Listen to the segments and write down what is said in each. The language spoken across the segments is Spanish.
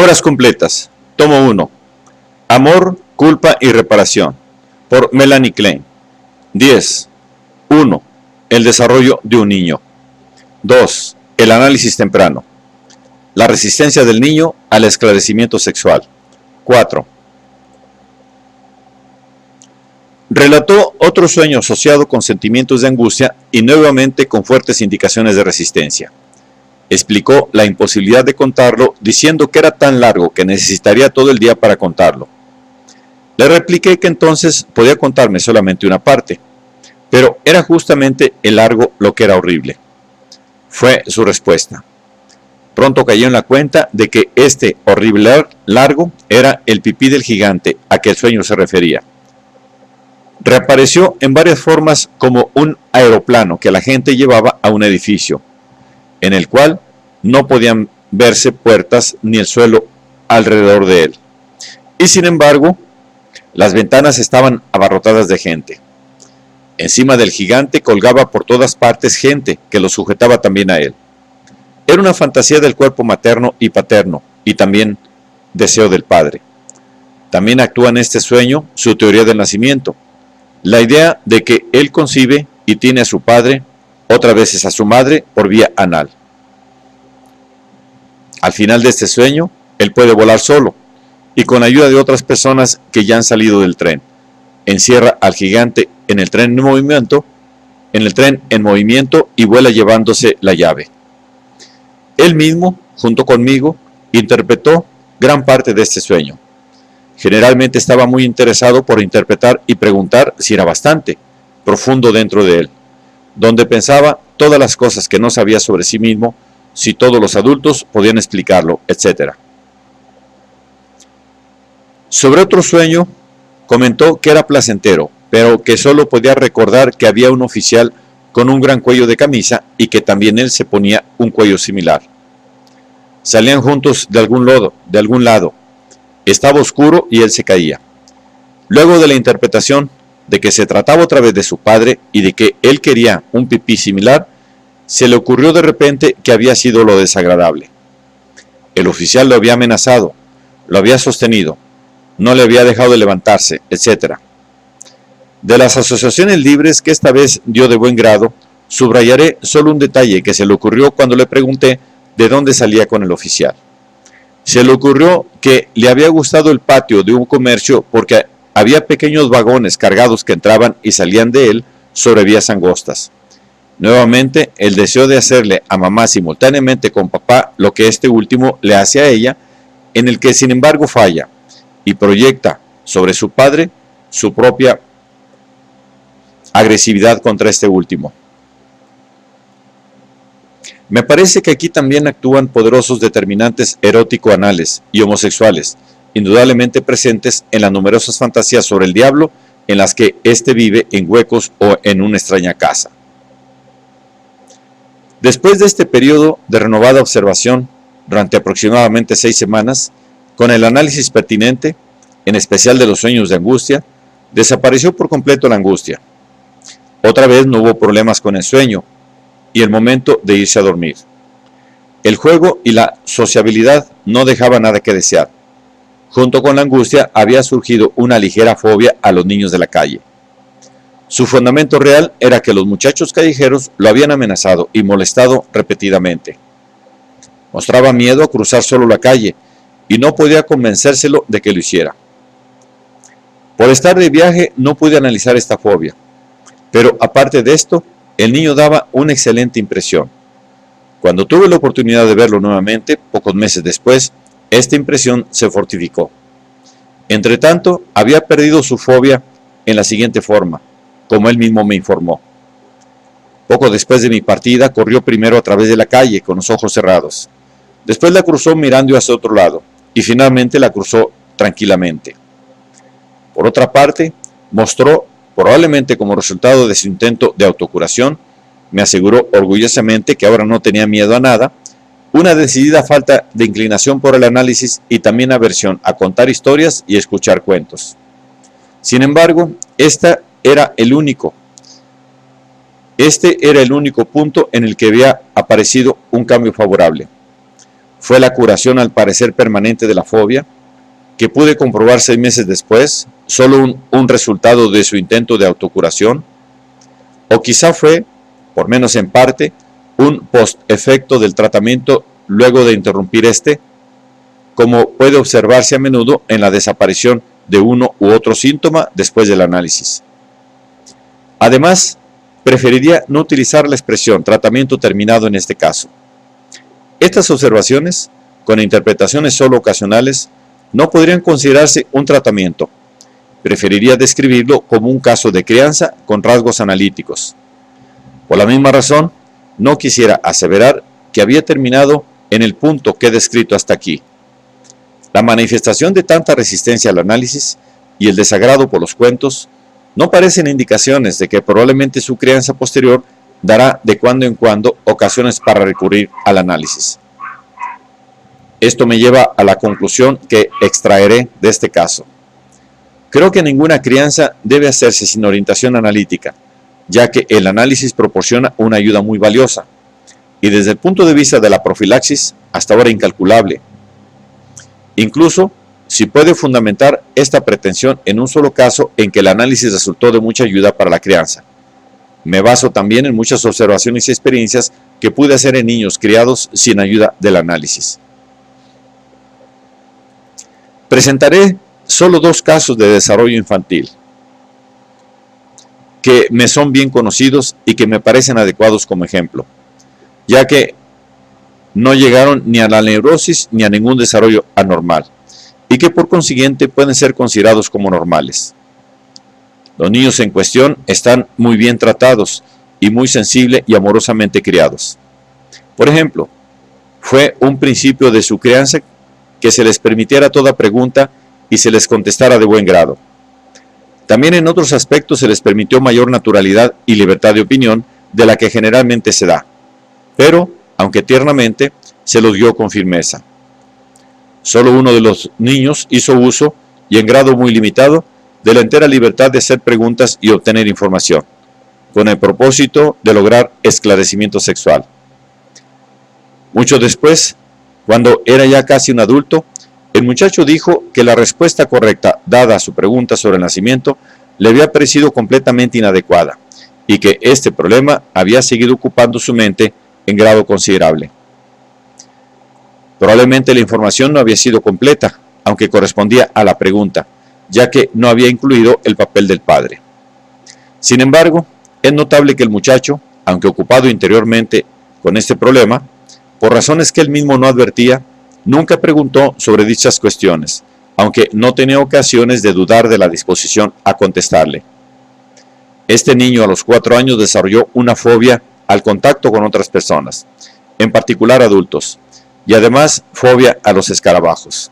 Obras completas. Tomo 1. Amor, culpa y reparación. Por Melanie Klein. 10. 1. El desarrollo de un niño. 2. El análisis temprano. La resistencia del niño al esclarecimiento sexual. 4. Relató otro sueño asociado con sentimientos de angustia y nuevamente con fuertes indicaciones de resistencia. Explicó la imposibilidad de contarlo, diciendo que era tan largo que necesitaría todo el día para contarlo. Le repliqué que entonces podía contarme solamente una parte, pero era justamente el largo lo que era horrible. Fue su respuesta. Pronto cayó en la cuenta de que este horrible largo era el pipí del gigante a que el sueño se refería. Reapareció en varias formas como un aeroplano que la gente llevaba a un edificio, en el cual no podían verse puertas ni el suelo alrededor de él. Y sin embargo, las ventanas estaban abarrotadas de gente. Encima del gigante colgaba por todas partes gente que lo sujetaba también a él. Era una fantasía del cuerpo materno y paterno, y también deseo del padre. También actúa en este sueño su teoría del nacimiento, la idea de que él concibe y tiene a su padre, otras veces a su madre, por vía anal. Al final de este sueño, él puede volar solo, y con ayuda de otras personas que ya han salido del tren. Encierra al gigante en el tren en movimiento y vuela llevándose la llave. Él mismo, junto conmigo, interpretó gran parte de este sueño. Generalmente estaba muy interesado por interpretar y preguntar si era bastante profundo dentro de él, donde pensaba todas las cosas que no sabía sobre sí mismo, si todos los adultos podían explicarlo, etc. Sobre otro sueño, comentó que era placentero, pero que solo podía recordar que había un oficial con un gran cuello de camisa y que también él se ponía un cuello similar. Salían juntos de algún lado. Estaba oscuro y él se caía. Luego de la interpretación de que se trataba otra vez de su padre y de que él quería un pipí similar, se le ocurrió de repente que había sido lo desagradable. El oficial lo había amenazado, lo había sostenido, no le había dejado levantarse, etc. De las asociaciones libres que esta vez dio de buen grado, subrayaré solo un detalle que se le ocurrió cuando le pregunté de dónde salía con el oficial. Se le ocurrió que le había gustado el patio de un comercio porque había pequeños vagones cargados que entraban y salían de él sobre vías angostas. Nuevamente, el deseo de hacerle a mamá simultáneamente con papá lo que este último le hace a ella, en el que sin embargo falla y proyecta sobre su padre su propia agresividad contra este último. Me parece que aquí también actúan poderosos determinantes erótico-anales y homosexuales, indudablemente presentes en las numerosas fantasías sobre el diablo en las que éste vive en huecos o en una extraña casa. Después de este periodo de renovada observación, durante aproximadamente 6 semanas, con el análisis pertinente, en especial de los sueños de angustia, desapareció por completo la angustia. Otra vez no hubo problemas con el sueño y el momento de irse a dormir. El juego y la sociabilidad no dejaban nada que desear. Junto con la angustia había surgido una ligera fobia a los niños de la calle. Su fundamento real era que los muchachos callejeros lo habían amenazado y molestado repetidamente. Mostraba miedo a cruzar solo la calle y no podía convencérselo de que lo hiciera. Por estar de viaje no pude analizar esta fobia, pero aparte de esto, el niño daba una excelente impresión. Cuando tuve la oportunidad de verlo nuevamente, pocos meses después, esta impresión se fortificó. Entretanto, había perdido su fobia en la siguiente forma, como él mismo me informó. Poco después de mi partida, corrió primero a través de la calle con los ojos cerrados. Después la cruzó mirando hacia otro lado, y finalmente la cruzó tranquilamente. Por otra parte, mostró, probablemente como resultado de su intento de autocuración, me aseguró orgullosamente que ahora no tenía miedo a nada, una decidida falta de inclinación por el análisis y también aversión a contar historias y escuchar cuentos. Sin embargo, este era el único punto en el que había aparecido un cambio favorable. fue la curación al parecer permanente de la fobia, que pude comprobar 6 meses después, solo un resultado de su intento de autocuración, o quizá fue, por menos en parte, un post-efecto del tratamiento luego de interrumpir este, como puede observarse a menudo en la desaparición de uno u otro síntoma después del análisis. Además, preferiría no utilizar la expresión tratamiento terminado en este caso. Estas observaciones, con interpretaciones solo ocasionales, no podrían considerarse un tratamiento. Preferiría describirlo como un caso de crianza con rasgos analíticos. Por la misma razón, no quisiera aseverar que había terminado en el punto que he descrito hasta aquí. La manifestación de tanta resistencia al análisis y el desagrado por los cuentos no parecen indicaciones de que probablemente su crianza posterior dará de cuando en cuando ocasiones para recurrir al análisis. Esto me lleva a la conclusión que extraeré de este caso. Creo que ninguna crianza debe hacerse sin orientación analítica, ya que el análisis proporciona una ayuda muy valiosa, y desde el punto de vista de la profilaxis, hasta ahora incalculable. Incluso, si puede fundamentar esta pretensión en un solo caso en que el análisis resultó de mucha ayuda para la crianza. Me baso también en muchas observaciones y experiencias que pude hacer en niños criados sin ayuda del análisis. Presentaré solo 2 casos de desarrollo infantil que me son bien conocidos y que me parecen adecuados como ejemplo, ya que no llegaron ni a la neurosis ni a ningún desarrollo anormal, y que por consiguiente pueden ser considerados como normales. Los niños en cuestión están muy bien tratados y muy sensible y amorosamente criados. Por ejemplo, fue un principio de su crianza que se les permitiera toda pregunta y se les contestara de buen grado. También en otros aspectos se les permitió mayor naturalidad y libertad de opinión de la que generalmente se da, pero, aunque tiernamente, se los guió con firmeza. Solo uno de los niños hizo uso, y en grado muy limitado, de la entera libertad de hacer preguntas y obtener información, con el propósito de lograr esclarecimiento sexual. Mucho después, cuando era ya casi un adulto, el muchacho dijo que la respuesta correcta dada a su pregunta sobre el nacimiento le había parecido completamente inadecuada, y que este problema había seguido ocupando su mente en grado considerable. Probablemente la información no había sido completa, aunque correspondía a la pregunta, ya que no había incluido el papel del padre. Sin embargo, es notable que el muchacho, aunque ocupado interiormente con este problema, por razones que él mismo no advertía, nunca preguntó sobre dichas cuestiones, aunque no tenía ocasiones de dudar de la disposición a contestarle. Este niño a los 4 años desarrolló una fobia al contacto con otras personas, en particular adultos, y además fobia a los escarabajos.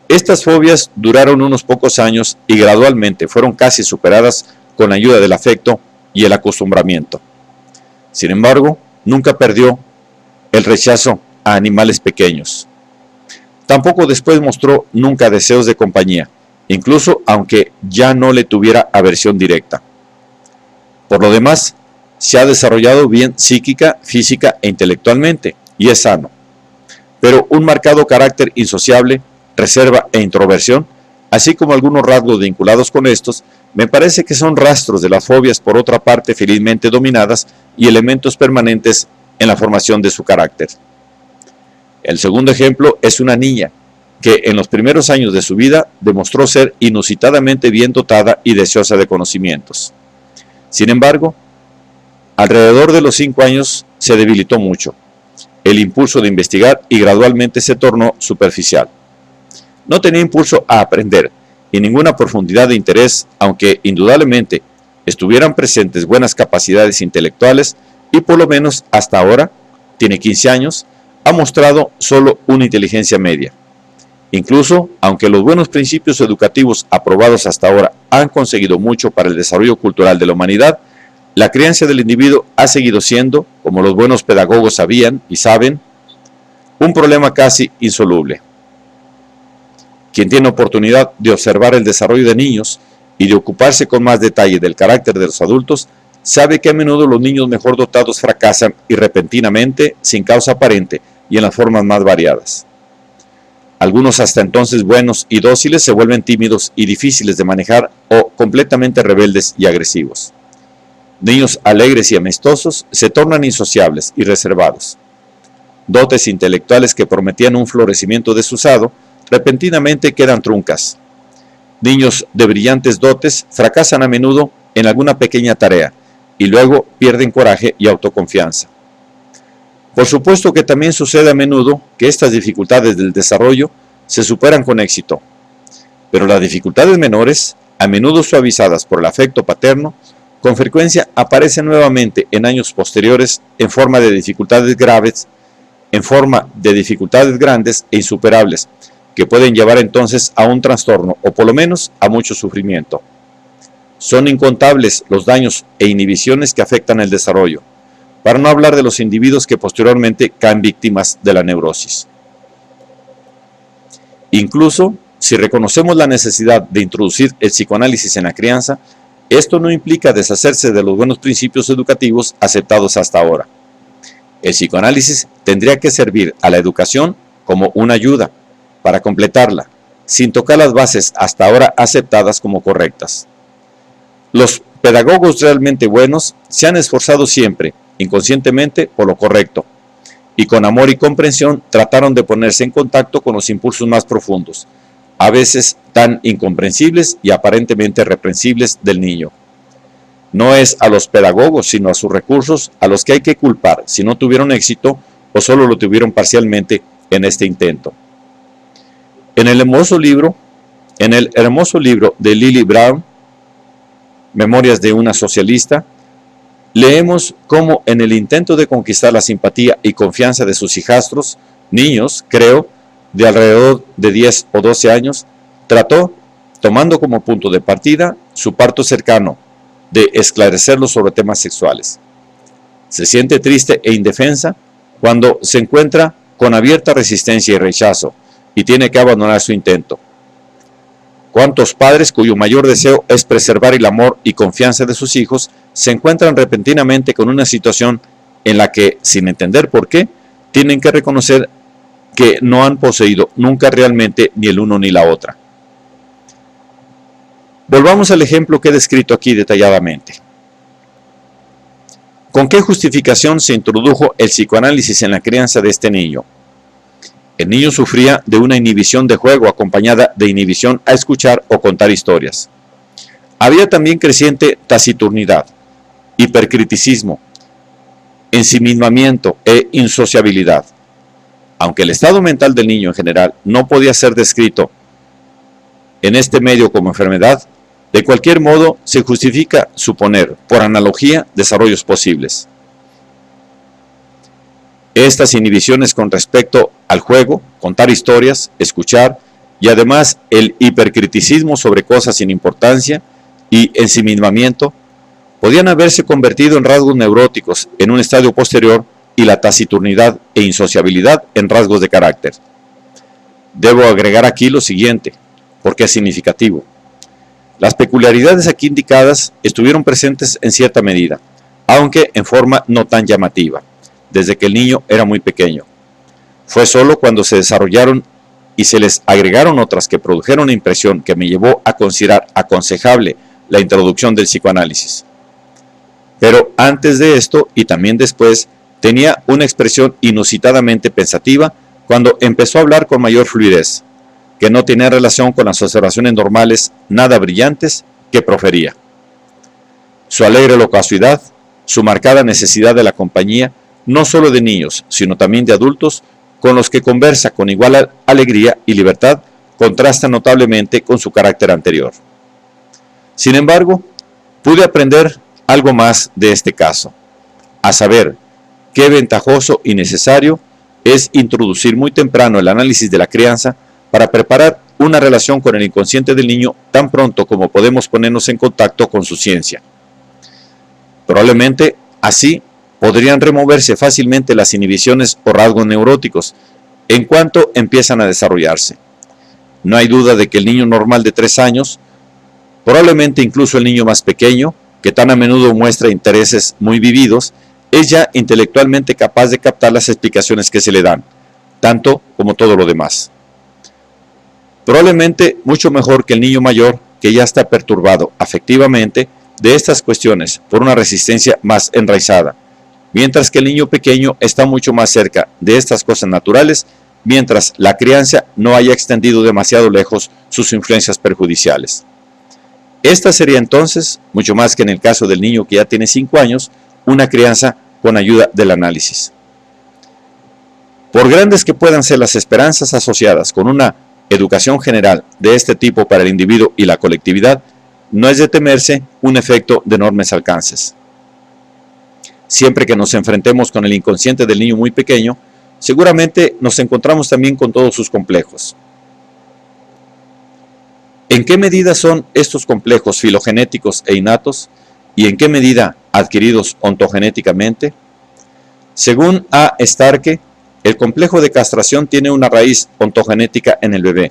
Estas fobias duraron unos pocos años y gradualmente fueron casi superadas con la ayuda del afecto y el acostumbramiento. Sin embargo, nunca perdió el rechazo a animales pequeños. Tampoco después mostró nunca deseos de compañía, incluso aunque ya no le tuviera aversión directa. Por lo demás, se ha desarrollado bien psíquica, física e intelectualmente, y es sano. Pero un marcado carácter insociable, reserva e introversión, así como algunos rasgos vinculados con estos, me parece que son rastros de las fobias por otra parte felizmente dominadas y elementos permanentes en la formación de su carácter. El segundo ejemplo es una niña que en los primeros años de su vida demostró ser inusitadamente bien dotada y deseosa de conocimientos. Sin embargo, alrededor de los 5 años se debilitó mucho el impulso de investigar y gradualmente se tornó superficial. No tenía impulso a aprender y ninguna profundidad de interés, aunque indudablemente estuvieran presentes buenas capacidades intelectuales y por lo menos hasta ahora, tiene 15 años, ha mostrado solo una inteligencia media. Incluso, aunque los buenos principios educativos aprobados hasta ahora han conseguido mucho para el desarrollo cultural de la humanidad, la crianza del individuo ha seguido siendo, como los buenos pedagogos sabían y saben, un problema casi insoluble. Quien tiene oportunidad de observar el desarrollo de niños y de ocuparse con más detalle del carácter de los adultos, sabe que a menudo los niños mejor dotados fracasan y repentinamente, sin causa aparente, y en las formas más variadas. Algunos hasta entonces buenos y dóciles se vuelven tímidos y difíciles de manejar o completamente rebeldes y agresivos. Niños alegres y amistosos se tornan insociables y reservados. Dotes intelectuales que prometían un florecimiento desusado, repentinamente quedan truncas. Niños de brillantes dotes fracasan a menudo en alguna pequeña tarea y luego pierden coraje y autoconfianza. Por supuesto que también sucede a menudo que estas dificultades del desarrollo se superan con éxito, pero las dificultades menores, a menudo suavizadas por el afecto paterno, con frecuencia aparecen nuevamente en años posteriores en forma de dificultades graves, en forma de dificultades grandes e insuperables, que pueden llevar entonces a un trastorno o por lo menos a mucho sufrimiento. Son incontables los daños e inhibiciones que afectan el desarrollo, para no hablar de los individuos que posteriormente caen víctimas de la neurosis. Incluso si reconocemos la necesidad de introducir el psicoanálisis en la crianza, esto no implica deshacerse de los buenos principios educativos aceptados hasta ahora. El psicoanálisis tendría que servir a la educación como una ayuda para completarla, sin tocar las bases hasta ahora aceptadas como correctas. Los pedagogos realmente buenos se han esforzado siempre, inconscientemente, por lo correcto, y con amor y comprensión trataron de ponerse en contacto con los impulsos más profundos, a veces tan incomprensibles y aparentemente reprensibles del niño. No es a los pedagogos, sino a sus recursos a los que hay que culpar si no tuvieron éxito o solo lo tuvieron parcialmente en este intento. En el hermoso libro de Lily Brown, Memorias de una socialista, leemos cómo en el intento de conquistar la simpatía y confianza de sus hijastros, niños, creo, de alrededor de 10 o 12 años, trató, tomando como punto de partida su parto cercano, de esclarecerlos sobre temas sexuales. Se siente triste e indefensa cuando se encuentra con abierta resistencia y rechazo y tiene que abandonar su intento. ¿Cuántos padres cuyo mayor deseo es preservar el amor y confianza de sus hijos se encuentran repentinamente con una situación en la que, sin entender por qué, tienen que reconocer que no han poseído nunca realmente ni el uno ni la otra? Volvamos al ejemplo que he descrito aquí detalladamente. ¿Con qué justificación se introdujo el psicoanálisis en la crianza de este niño? El niño sufría de una inhibición de juego acompañada de inhibición a escuchar o contar historias. Había también creciente taciturnidad, hipercriticismo, ensimismamiento e insociabilidad. Aunque el estado mental del niño en general no podía ser descrito en este medio como enfermedad, de cualquier modo se justifica suponer, por analogía, desarrollos posibles. Estas inhibiciones con respecto al juego, contar historias, escuchar y además el hipercriticismo sobre cosas sin importancia y ensimismamiento podían haberse convertido en rasgos neuróticos en un estadio posterior y la taciturnidad e insociabilidad en rasgos de carácter. Debo agregar aquí lo siguiente, porque es significativo. Las peculiaridades aquí indicadas estuvieron presentes en cierta medida, aunque en forma no tan llamativa, desde que el niño era muy pequeño. Fue solo cuando se desarrollaron y se les agregaron otras que produjeron una impresión que me llevó a considerar aconsejable la introducción del psicoanálisis. Pero antes de esto y también después, tenía una expresión inusitadamente pensativa cuando empezó a hablar con mayor fluidez, que no tenía relación con las observaciones normales nada brillantes que profería. Su alegre locuacidad, su marcada necesidad de la compañía, no solo de niños, sino también de adultos, con los que conversa con igual alegría y libertad, contrasta notablemente con su carácter anterior. Sin embargo, pude aprender algo más de este caso, a saber, qué ventajoso y necesario es introducir muy temprano el análisis de la crianza para preparar una relación con el inconsciente del niño tan pronto como podemos ponernos en contacto con su ciencia. Probablemente así podrían removerse fácilmente las inhibiciones o rasgos neuróticos en cuanto empiezan a desarrollarse. No hay duda de que el niño normal de 3 años, probablemente incluso el niño más pequeño, que tan a menudo muestra intereses muy vividos, es ya intelectualmente capaz de captar las explicaciones que se le dan, tanto como todo lo demás. Probablemente mucho mejor que el niño mayor, que ya está perturbado afectivamente de estas cuestiones por una resistencia más enraizada, mientras que el niño pequeño está mucho más cerca de estas cosas naturales, mientras la crianza no haya extendido demasiado lejos sus influencias perjudiciales. Esta sería entonces, mucho más que en el caso del niño que ya tiene 5 años, una crianza con ayuda del análisis. Por grandes que puedan ser las esperanzas asociadas con una educación general de este tipo para el individuo y la colectividad, no es de temerse un efecto de enormes alcances. Siempre que nos enfrentemos con el inconsciente del niño muy pequeño, seguramente nos encontramos también con todos sus complejos. ¿En qué medida son estos complejos filogenéticos e innatos y en qué medida adquiridos ontogenéticamente? Según A. Starke, el complejo de castración tiene una raíz ontogenética en el bebé,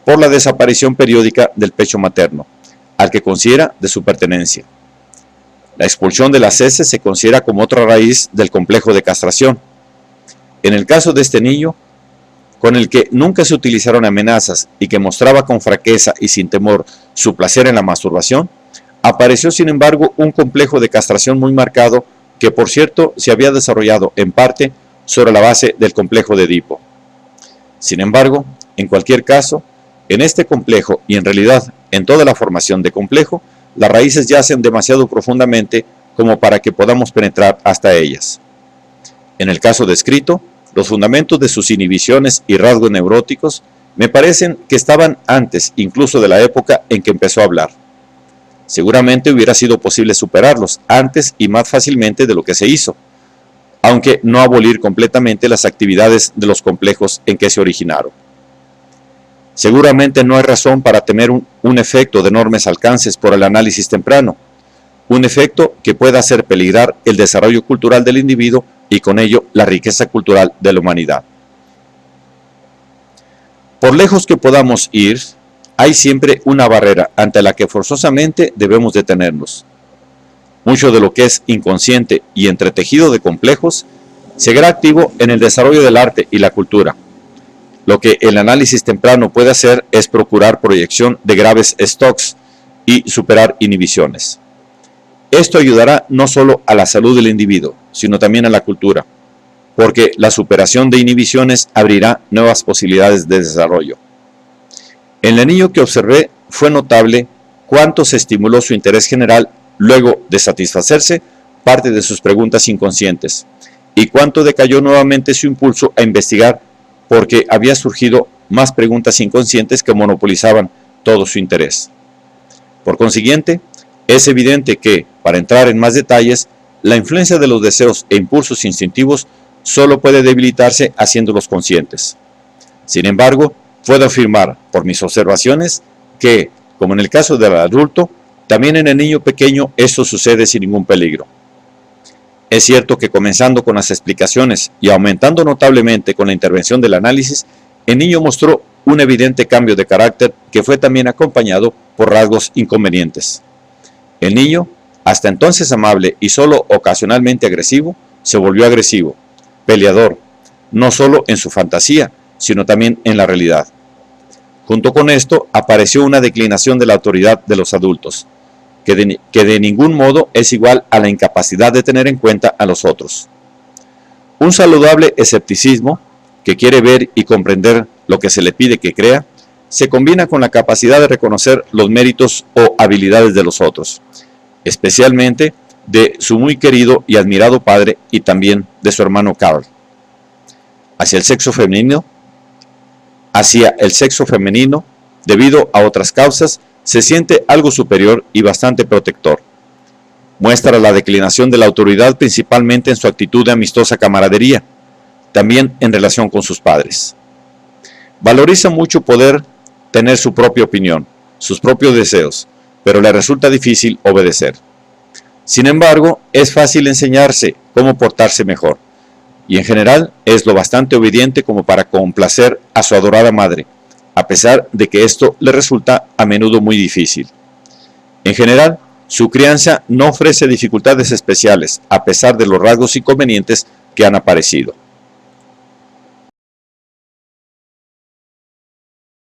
por la desaparición periódica del pecho materno, al que considera de su pertenencia. La expulsión de las heces se considera como otra raíz del complejo de castración. En el caso de este niño, con el que nunca se utilizaron amenazas y que mostraba con franqueza y sin temor su placer en la masturbación, apareció sin embargo un complejo de castración muy marcado que por cierto se había desarrollado en parte sobre la base del complejo de Edipo. Sin embargo, en cualquier caso, en este complejo y en realidad en toda la formación de complejo, las raíces yacen demasiado profundamente como para que podamos penetrar hasta ellas. En el caso descrito, los fundamentos de sus inhibiciones y rasgos neuróticos me parecen que estaban antes incluso de la época en que empezó a hablar. Seguramente hubiera sido posible superarlos antes y más fácilmente de lo que se hizo, aunque no abolir completamente las actividades de los complejos en que se originaron. Seguramente no hay razón para temer un efecto de enormes alcances por el análisis temprano, un efecto que pueda hacer peligrar el desarrollo cultural del individuo y con ello la riqueza cultural de la humanidad. Por lejos que podamos ir, hay siempre una barrera ante la que forzosamente debemos detenernos. Mucho de lo que es inconsciente y entretejido de complejos seguirá activo en el desarrollo del arte y la cultura. Lo que el análisis temprano puede hacer es procurar proyección de graves stocks y superar inhibiciones. Esto ayudará no solo a la salud del individuo, sino también a la cultura, porque la superación de inhibiciones abrirá nuevas posibilidades de desarrollo. En el niño que observé fue notable cuánto se estimuló su interés general luego de satisfacerse parte de sus preguntas inconscientes, y cuánto decayó nuevamente su impulso a investigar porque había surgido más preguntas inconscientes que monopolizaban todo su interés. Por consiguiente, es evidente que, para entrar en más detalles, la influencia de los deseos e impulsos instintivos solo puede debilitarse haciéndolos conscientes. Sin embargo, puedo afirmar, por mis observaciones, que, como en el caso del adulto, también en el niño pequeño esto sucede sin ningún peligro. Es cierto que comenzando con las explicaciones y aumentando notablemente con la intervención del análisis, el niño mostró un evidente cambio de carácter que fue también acompañado por rasgos inconvenientes. El niño, hasta entonces amable y solo ocasionalmente agresivo, se volvió agresivo, peleador, no solo en su fantasía, sino también en la realidad. Junto con esto apareció una declinación de la autoridad de los adultos, que de ningún modo es igual a la incapacidad de tener en cuenta a los otros. Un saludable escepticismo, que quiere ver y comprender lo que se le pide que crea, se combina con la capacidad de reconocer los méritos o habilidades de los otros, especialmente de su muy querido y admirado padre y también de su hermano Carl. Hacia el sexo femenino, debido a otras causas, se siente algo superior y bastante protector. Muestra la declinación de la autoridad principalmente en su actitud de amistosa camaradería, también en relación con sus padres. Valoriza mucho poder tener su propia opinión, sus propios deseos, pero le resulta difícil obedecer. Sin embargo, es fácil enseñarse cómo portarse mejor, y en general es lo bastante obediente como para complacer a su adorada madre, a pesar de que esto le resulta a menudo muy difícil. En general, su crianza no ofrece dificultades especiales, a pesar de los rasgos inconvenientes que han aparecido.